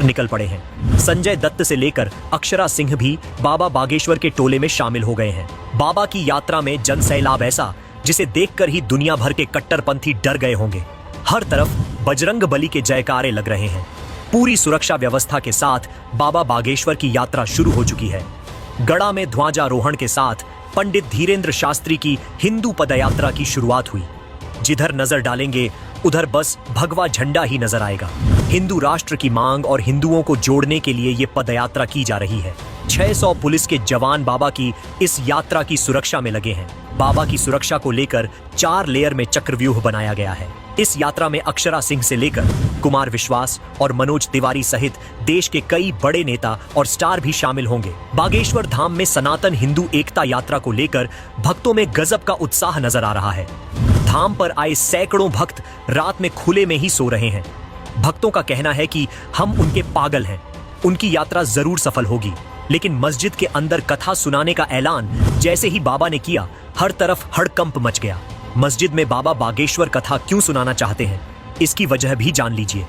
निकल पड़े हैं। संजय दत्त से लेकर अक्षरा सिंह भी बाबा बागेश्वर के टोले में शामिल हो गए हैं। बाबा की यात्रा में जनसैलाब ऐसा जिसे देखकर ही दुनिया भर के कट्टरपंथी डर गए होंगे। हर तरफ बजरंग बली के जयकारे लग रहे हैं। पूरी सुरक्षा व्यवस्था के साथ बाबा बागेश्वर की यात्रा शुरू हो चुकी है। गड़ा में ध्वजारोहण के साथ पंडित धीरेन्द्र शास्त्री की हिंदू पदयात्रा की शुरुआत हुई। जिधर नजर डालेंगे उधर बस भगवा झंडा ही नजर आएगा। हिंदू राष्ट्र की मांग और हिंदुओं को जोड़ने के लिए ये पदयात्रा की जा रही है। 600 पुलिस के जवान बाबा की इस यात्रा की सुरक्षा में लगे हैं। बाबा की सुरक्षा को लेकर 4 लेयर में चक्रव्यूह बनाया गया है। इस यात्रा में अक्षरा सिंह से लेकर कुमार विश्वास और मनोज तिवारी सहित देश के कई बड़े नेता और स्टार भी शामिल होंगे। बागेश्वर धाम में सनातन हिंदू एकता यात्रा को लेकर भक्तों में गजब का उत्साह नजर आ रहा है। धाम पर आए सैकड़ों भक्त रात में खुले में ही सो रहे हैं। भक्तों का कहना है कि हम उनके पागल हैं, उनकी यात्रा जरूर सफल होगी। लेकिन मस्जिद के अंदर कथा सुनाने का ऐलान जैसे ही बाबा ने किया, हर तरफ हड़कंप मच गया। मस्जिद में बाबा बागेश्वर कथा क्यों सुनाना चाहते हैं, इसकी वजह भी जान लीजिए।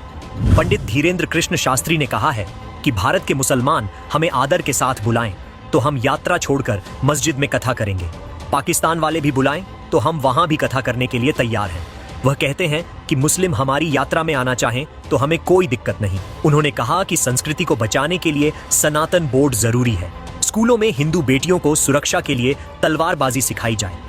पंडित धीरेन्द्र कृष्ण शास्त्री ने कहा है कि भारत के मुसलमान हमें आदर के साथ बुलाएं तो हम यात्रा छोड़कर मस्जिद में कथा करेंगे। पाकिस्तान वाले भी बुलाएं तो हम वहां भी कथा करने के लिए तैयार हैं। वह कहते हैं कि मुस्लिम हमारी यात्रा में आना चाहें तो हमें कोई दिक्कत नहीं। उन्होंने कहा कि संस्कृति को बचाने के लिए सनातन बोर्ड जरूरी है। स्कूलों में हिंदू बेटियों को सुरक्षा के लिए तलवारबाजी सिखाई जाए।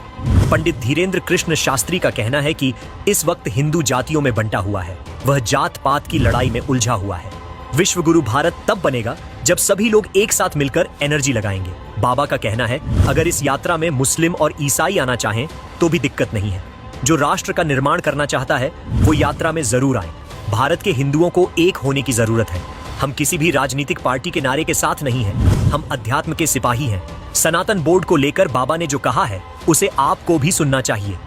पंडित धीरेन्द्र कृष्ण शास्त्री का कहना है कि इस वक्त हिंदू जातियों में बंटा हुआ है, वह जात पात की लड़ाई में उलझा हुआ है। विश्व गुरु भारत तब बनेगा जब सभी लोग एक साथ मिलकर एनर्जी लगाएंगे। बाबा का कहना है अगर इस यात्रा में मुस्लिम और ईसाई आना चाहें तो भी दिक्कत नहीं है। जो राष्ट्र का निर्माण करना चाहता है वो यात्रा में जरूर आए। भारत के हिंदुओं को एक होने की जरूरत है। हम किसी भी राजनीतिक पार्टी के नारे के साथ नहीं हैं, हम अध्यात्म के सिपाही हैं। सनातन बोर्ड को लेकर बाबा ने जो कहा है उसे आपको भी सुनना चाहिए।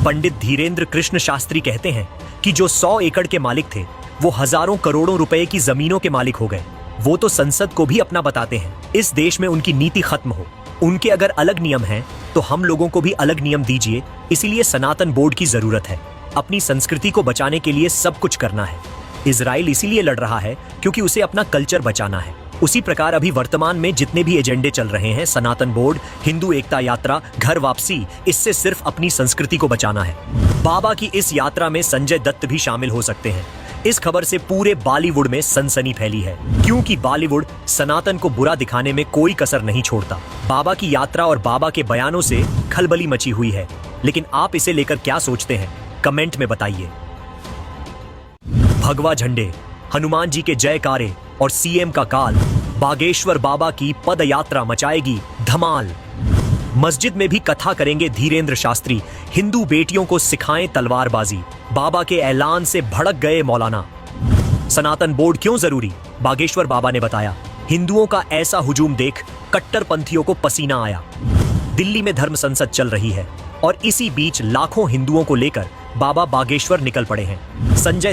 पंडित धीरेन्द्र कृष्ण शास्त्री कहते हैं कि जो 100 एकड़ के मालिक थे वो हजारों करोड़ों रुपए की जमीनों के मालिक हो गए। वो तो संसद को भी अपना बताते हैं। इस देश में उनकी नीति खत्म हो। उनके अगर अलग नियम हैं तो हम लोगों को भी अलग नियम दीजिए। इसीलिए सनातन बोर्ड की जरूरत है। अपनी संस्कृति को बचाने के लिए सब कुछ करना है। इजराइल इसीलिए लड़ रहा है क्योंकि उसे अपना कल्चर बचाना है। उसी प्रकार अभी वर्तमान में जितने भी एजेंडे चल रहे हैं, सनातन बोर्ड, हिंदू एकता यात्रा, घर वापसी, इससे सिर्फ अपनी संस्कृति को बचाना है। बाबा की इस यात्रा में संजय दत्त भी शामिल हो सकते हैं। इस खबर से पूरे बॉलीवुड में सनसनी फैली है, क्योंकि बॉलीवुड सनातन को बुरा दिखाने में कोई कसर नहीं छोड़ता। बाबा की यात्रा और बाबा के बयानों से खलबली मची हुई है, लेकिन आप इसे लेकर क्या सोचते हैं, कमेंट में बताइए। भगवा झंडे, हनुमान जी के जयकारे और सीएम का काल, बागेश्वर बाबा की पद यात्रा मचाएगी धमाल। मस्जिद में भी कथा करेंगे धीरेन्द्र शास्त्री, हिंदू बेटियों को सिखाएं तलवारबाजी। बाबा के ऐलान से भड़क गए मौलाना। सनातन बोर्ड क्यों जरूरी, बागेश्वर बाबा ने बताया। हिंदुओं का ऐसा हुजूम देख कट्टरपंथियों को पसीना आया। दिल्ली में धर्म संसद चल रही है और इसी बीच लाखों हिंदुओं को लेकर बाबा बागेश्वर निकल पड़े हैं। संजय